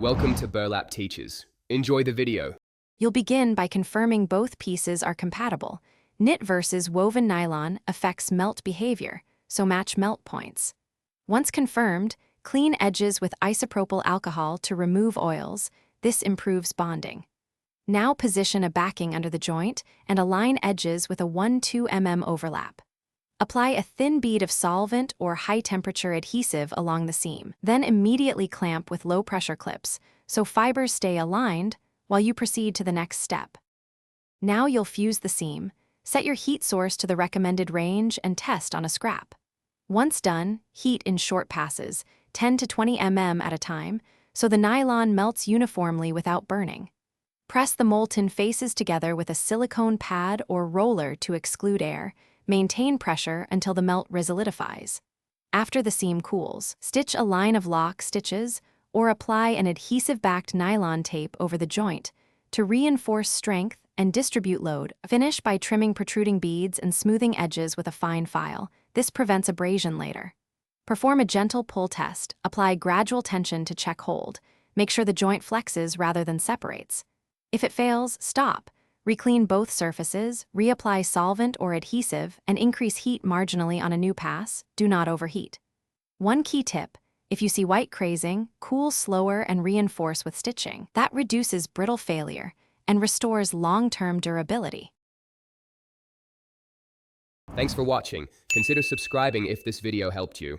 Welcome to Burlap Teachers. Enjoy the video. You'll begin by confirming both pieces are compatible. Knit versus woven nylon affects melt behavior, so match melt points. Once confirmed, clean edges with isopropyl alcohol to remove oils. This improves bonding. Now position a backing under the joint and align edges with a 1-2 mm overlap. Apply a thin bead of solvent or high-temperature adhesive along the seam. Then immediately clamp with low-pressure clips, so fibers stay aligned while you proceed to the next step. Now you'll fuse the seam, set your heat source to the recommended range, and test on a scrap. Once done, heat in short passes, 10 to 20 mm at a time, so the nylon melts uniformly without burning. Press the molten faces together with a silicone pad or roller to exclude air. Maintain pressure until the melt resolidifies. After the seam cools, stitch a line of lock stitches or apply an adhesive-backed nylon tape over the joint to reinforce strength and distribute load. Finish by trimming protruding beads and smoothing edges with a fine file. This prevents abrasion later. Perform a gentle pull test. Apply gradual tension to check hold. Make sure the joint flexes rather than separates. If it fails, stop. Reclean both surfaces, reapply solvent or adhesive, and increase heat marginally on a new pass. Do not overheat. One key tip: if you see white crazing, cool slower and reinforce with stitching. That reduces brittle failure and restores long-term durability. Thanks for watching. Consider subscribing if this video helped you.